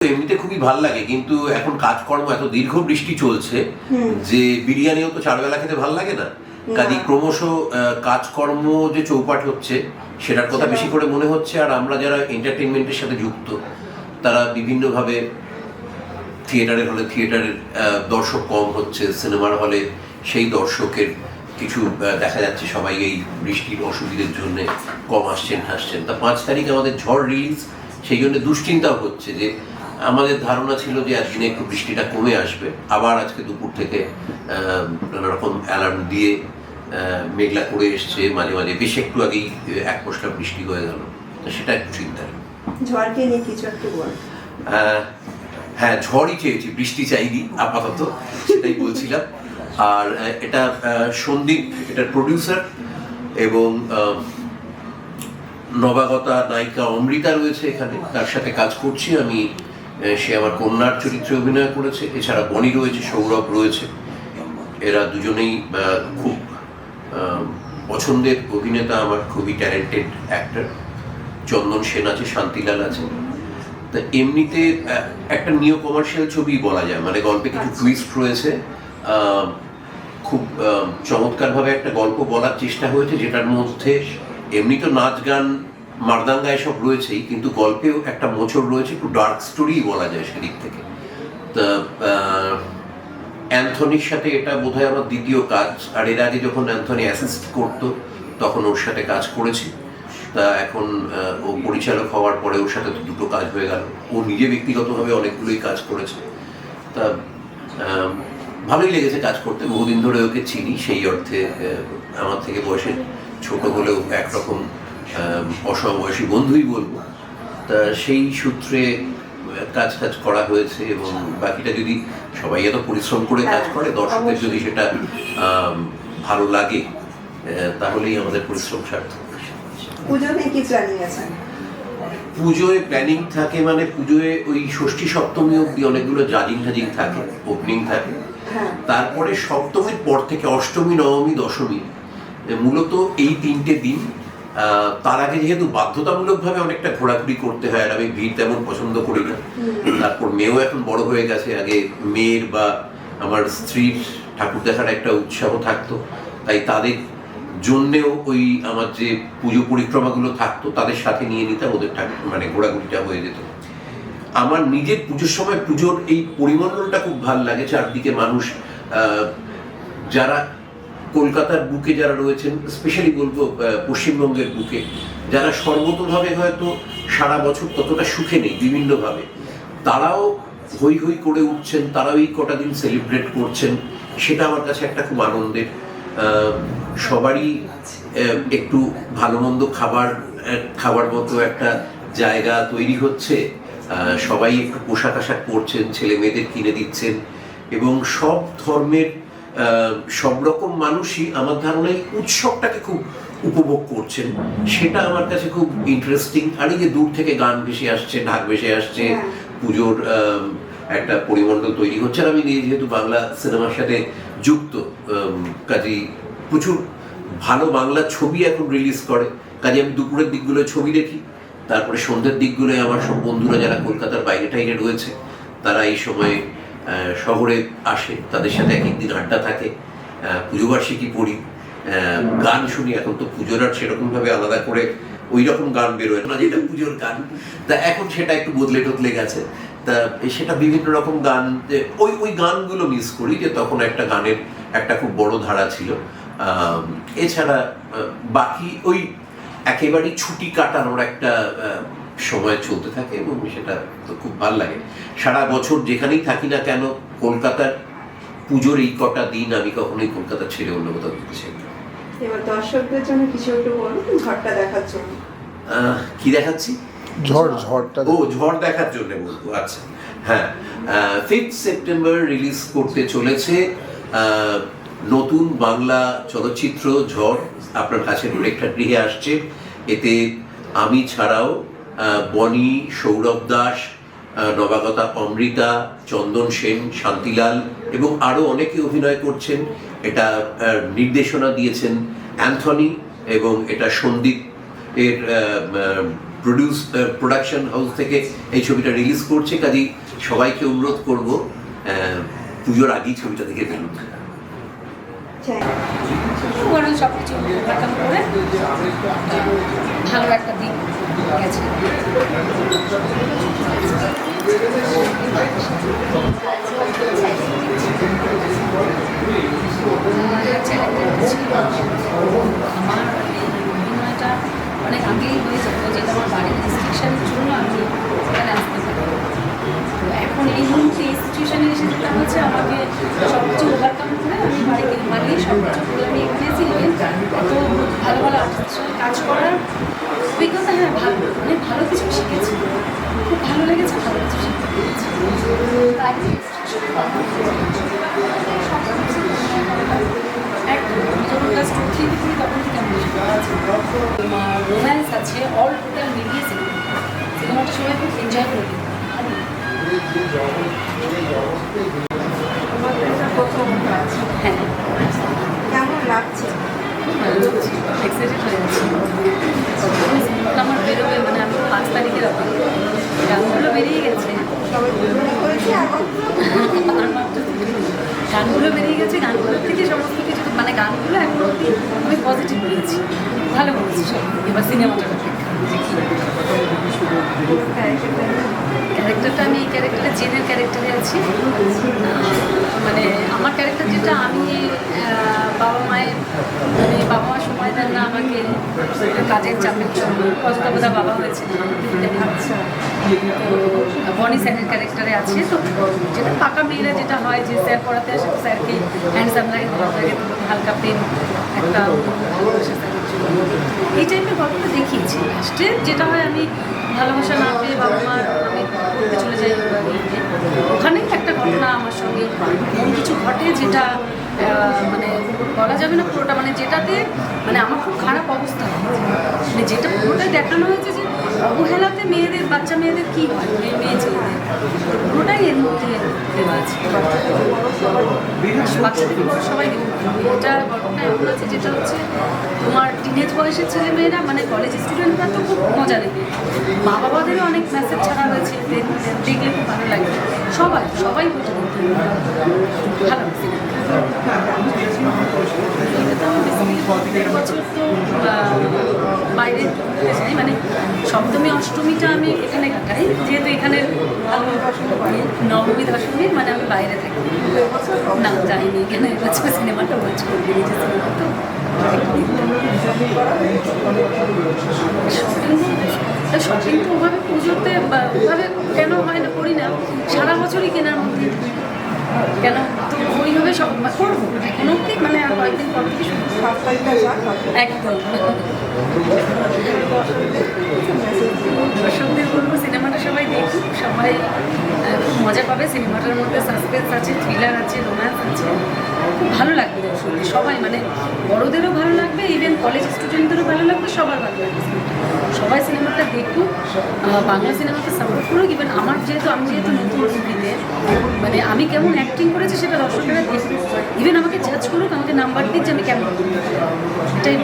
এমনিতে খুবই ভালো লাগে, কিন্তু এখন কাজকর্ম এত দীর্ঘ বৃষ্টি চলছে যে বিরিয়ানিও তো চারবেলা খেতে ভালো লাগে না। কাজে ক্রমশ কাজকর্ম যে চৌপাট হচ্ছে সেটার কথা বেশি করে মনে হচ্ছে। আর আমরা যারা এন্টারটেনমেন্টের সাথে যুক্ত তারা বিভিন্নভাবে থিয়েটারের হলে থিয়েটারের দর্শক কম হচ্ছে, সিনেমার হলে সেই দর্শকের কিছু দেখা যাচ্ছে সবাই এই বৃষ্টির অসুবিধার জন্য কম আসছেন হাসছেন। তা 5 তারিখ আমাদের ঝড় রিলিজ, সেই জন্য দুশ্চিন্তাও হচ্ছে যে আমাদের ধারণা ছিল যে আজকে একটু বৃষ্টিটা কমে আসবে, আবার আজকে দুপুর থেকে নানা রকম অ্যালার্ম দিয়ে মেঘলা করে এসছে, মাঝে মাঝে বেশ একটু আগেই এক পশলা বৃষ্টি হয়ে গেল। তো সেটা একটু চিন্তার। ঝড়কে নিয়ে কিছু একটু বল। হ্যাঁ, ঝড়ই চেয়েছি, বৃষ্টি চাইনি আপাতত, সেটাই বলছিলাম। আর এটা সন্দীপ এটার প্রডিউসার, এবং নবাগতা নায়িকা অমৃতা রয়েছে এখানে, তার সাথে কাজ করছি আমি। সে আমার কন্যার চরিত্রে অভিনয় করেছে। এছাড়া বনি রয়েছে, সৌরভ রয়েছে। এরা দুজনেই খুব পছন্দের অভিনেতা আমার, খুবই ট্যালেন্টেড অ্যাক্টর। চন্দন সেন আছে, শান্তিলাল আছে। তা এমনিতে একটা নিও কমার্শিয়াল ছবি বলা যায়, মানে গল্পে কিছু টুইস্ট রয়েছে। খুব চমৎকারভাবে একটা গল্প বলার চেষ্টা হয়েছে, যেটার মধ্যে এমনি তো নাচ গান মারদাঙ্গা এসব রয়েছেই, কিন্তু গল্পেও একটা মোচড় রয়েছে, একটু ডার্ক স্টোরি বলা যায় সেদিক থেকে। তা অ্যান্থনির সাথে এটা বোধহয় আমার দ্বিতীয় কাজ। আর এর আগে যখন অ্যান্থনি অ্যাসিস্ট করতো তখন ওর সাথে কাজ করেছি। তা এখন ও পরিচালক হওয়ার পরে ওর সাথে তো দুটো কাজ হয়ে গেল। ও নিজে ব্যক্তিগতভাবে অনেকগুলোই কাজ করেছে। তা ভালোই লেগেছে কাজ করতে। বহুদিন ধরে ওকে চিনি, সেই অর্থে আমার থেকে বয়সে ছোট হলেও একরকম অসমবয়সী বন্ধুই বলবো। তা সেই সূত্রে কাজ করা হয়েছে। এবং বাকিটা যদি সবাই এত পরিশ্রম করে কাজ করে, দর্শকের যদি সেটা ভালো লাগে তাহলেই আমাদের পরিশ্রম সার্থক। পুজোয় প্ল্যানিং থাকে, মানে পুজোয় ওই ষষ্ঠী সপ্তমী অব্দি অনেকগুলো জাজিং থাকে, ওপেনিং থাকে। তারপরে সপ্তমীর পর থেকে অষ্টমী, নবমী, দশমী, মূলত এই 3টে দিন। তার আগে যেহেতু বাধ্যতামূলকভাবে অনেকটা ঘোরাঘুরি করতে হয়, আর আমি ভিড় তেমন পছন্দ করি না। তারপর মেয়েও এখন বড় হয়ে গেছে, আগে মেয়ের বা আমার স্ত্রীর ঠাকুর দেখার একটা উৎসাহ থাকতো, তাই তাদের জন্যেও ওই আমার যে পুজো পরিক্রমাগুলো থাকতো তাদের সাথে নিয়ে নিতাম, ওদের মানে ঘোরাঘুরিটা হয়ে যেত। আমার নিজের পুজোর সময় পুজোর এই পরিমণ্ডলটা খুব ভালো লাগে। চারদিকে মানুষ, যারা কলকাতার বুকে যারা রয়েছেন, স্পেশালি বলবো পশ্চিমবঙ্গের বুকে, যারা সর্বতোভাবে হয়তো সারা বছর ততটা সুখে নেই বিভিন্নভাবে, তারাও হই হই করে উঠছেন, তারাও এই কটা দিন সেলিব্রেট করছেন। সেটা আমার কাছে একটা খুব আনন্দের। সবারই একটু ভালো মন্দ খাবার মতো একটা জায়গা তৈরি হচ্ছে। সবাই একটু পোশাক আশাক পরছেন, ছেলে মেয়েদের কিনে দিচ্ছেন, এবং সব ধর্মের সব রকম মানুষই আমার ধারণায় উৎসবটাকে খুব উপভোগ করছেন। সেটা আমার কাছে খুব ইন্টারেস্টিং। আর এই যে দূর থেকে গান ভেসে আসছে, ঢাক ভেসে আসছে, পুজোর একটা পরিমণ্ডল তৈরি হচ্ছে। আর আমি যেহেতু বাংলা সিনেমার সাথে যুক্ত, কাজেই প্রচুর ভালো বাংলা ছবি এখন রিলিজ করে, কাজে আমি দুপুরের দিকগুলো ছবি দেখি, তারপরে সন্ধ্যের দিকগুলোয় আমার সব বন্ধুরা যারা কলকাতার বাইরে টাইরে রয়েছে তারা এই সময়ে শহরে আসে, তাদের সাথে এক একদিন আড্ডা থাকে, পুজোবার্ষিকী পড়ি, গান শুনি। এখন তো পুজোর আর সেরকমভাবে আলাদা করে ওই রকম গান বেরোয় না যেটা পুজোর গান। তা এখন সেটা একটু বদলে গেছে। তা সেটা বিভিন্ন রকম গান, ওই গানগুলো মিস করি, যে তখন একটা গানের একটা খুব বড় ধারা ছিল। এছাড়া বাকি ওই একেবারেই ছুটি কাটানোর একটা সময় চলতে থাকে, এবং সেটা তো খুব ভালো লাগে। সারা বছর যেখানেই থাকি না কেন, কলকাতার পুজোর এই কটা দিন আমি কখনোই কলকাতা ছেড়ে অন্য কোথাও যেতে চাই না। এবার দর্শকদের জন্য কিছু একটু বলুন ঝড়টা দেখার জন্য। কি দেখাচ্ছি? ঝড় দেখার জন্য বলবো। আচ্ছা, হ্যাঁ, 5 সেপ্টেম্বর রিলিজ করতে চলেছে নতুন বাংলা চলচ্চিত্র ঝড়। আপনার কাছে প্রেক্ষাগৃহে আসছে। এতে আমি ছাড়াও বনি, সৌরভ দাস, নবাগতা অমৃতা, চন্দন সেন, শান্তিলাল এবং আরও অনেকে অভিনয় করছেন। এটা নির্দেশনা দিয়েছেন অ্যান্থনি, এবং এটা সন্দীপ এর প্রোডাকশন হাউস থেকে এই ছবিটা রিলিজ করছে, কাজেই সবাইকে অনুরোধ করব পুজোর আগেই ছবিটা দেখে ফেলুন। ওখানে সব কিছু ওভারকাম করে ভালো একটা দিন গেছে। আমার এই অভিনয়টা অনেক আগেই হয়ে যেত, যেটা আমার বাড়ির রেস্ট্রিকশনের জন্য আমি এখানে আসতে পারি। তো এখন এই মুহূর্তে এই সিচুয়েশানে এসে যেটা হচ্ছে, আমাকে সব কিছু ওভারকাম করে আমি বাড়িতে মানিয়ে সব কিছু করে আমি এখানে এসে এত ভালো ভালো আর্টিস্টের সঙ্গে কাজ করার অভিজ্ঞতা, হ্যাঁ ভালো, মানে ভালো কিছু শিখেছি, খুব ভালো লেগেছে, ভালো কিছু শিখতে পেরেছি। একদম যখন ক্লাস 2-3 পড়ি তখন থেকে আমি রোম্যান্স আছে, অল টোটাল মিলিয়ে সিনেমাটা সবাই খুব এনজয় করে। হ্যাঁ, কেমন লাগছে? এক্সাইটেড হয়ে যাচ্ছি। সিনেমাটা আমার বেরোবে, মানে আমি 5 তারিখের অপেক্ষা। গানগুলো বেরিয়ে গেছে, সবাই করেছে এখন আর মাত্র গানগুলো বেরিয়ে গেছে। গানগুলোর থেকে সমস্ত কিছু, মানে গানগুলো এখন অব্দি আমি পজিটিভ বলেছি, ভালো বলেছি সব। এবার সিনেমাটার অপেক্ষা দেখি। ক্যারেক্টারটা আমি এই ক্যারেক্টারে জেনের ক্যারেক্টারে আছি। মানে আমার ক্যারেক্টার যেটা, আমি বাবা মায়ের, মানে বাবা মা সময় দেন না আমাকে, কাজের চাপের জন্য কতটা বোধহয় বাবা হয়েছে আচ্ছা। তো বনি স্যারের ক্যারেক্টারে আছে। তো যেটা পাকা মেয়েরা যেটা হয়, যে স্যার পড়াতে আসে, তো স্যারকে হ্যান্ডসাম লাগে, হালকা প্রেম একটা ভালোবাসা স্যারের জন্য, এই টাইপের গল্পটা দেখিয়েছি। লাস্টে যেটা হয়, আমি ভালোবাসা না পেয়ে বাবা মার, আমি পড়তে চলে যাই ওখানে একটা ঘটনা আমার সঙ্গে এমন কিছু ঘটে, যেটা মানে বলা যাবে না পুরোটা, মানে যেটাতে মানে আমার খুব খারাপ অবস্থা হয়েছে। মানে যেটা পুরোটাই দেখানো হয়েছে, যে অবহেলাতে মেয়েদের, বাচ্চা মেয়েদের কী হয়, মেয়ে ছেলেদের, পুরোটাই এর মধ্যে দেওয়া আছে। বাচ্চাদের বড় সবাই এটার গল্পটা এমন আছে, যেটা হচ্ছে তোমার টিনেজ বয়সের ছেলে মেয়েরা, মানে কলেজ স্টুডেন্টরা তো খুব মজা নেবে, মা বাবাদেরও অনেক মেসেজ ছাড়া হয়েছে, দেখলে খুব ভালো লাগে। সবাই সবাই বুঝে দেখতে ভালো বছর তো বাইরে যাই, মানে সপ্তমী অষ্টমীটা আমি এখানে কাটাই, যেহেতু এখানের ভালো নবমী দশমী, মানে আমি বাইরে থাকি না, যাইনি এখানে। এবছর সিনেমাটা ওয়াচ করবি, নিজের সিনেমা তো শপিং তো ওভাবে পুজোতে ওভাবে কেন হয় না, করি না, সারা বছরই কেনার মধ্যে কেন, তো ওইভাবে সব করবো এখন অব্দি, মানে আর কয়েকদিন পর থেকে একদম দর্শকদের বলবো সিনেমাটা সবাই দেখুক, সবাই খুব মজা পাবে। সিনেমাটার মধ্যে সাসপেন্স আছে, থ্রিলার আছে, রোম্যান্স আছে, খুব ভালো লাগবে দর্শকদের সবাই, মানে বড়োদেরও ভালো লাগবে, ইভেন কলেজ স্টুডেন্টদেরও ভালো লাগবে, সবার ভালো লাগবে। সবাই সিনেমাটা দেখুক, বাংলা সিনেমাকে সাপোর্ট করুক। ইভেন আমার যেহেতু, আমি যেহেতু নতুন মুভিতে, মানে আমি কেমন অ্যাক্টিং করেছি সেটা দর্শকেরা দেখুক, ইভেন আমাকে জাজ করুক, আমাকে নাম্বার দিক যে আমি কেমন, এটাই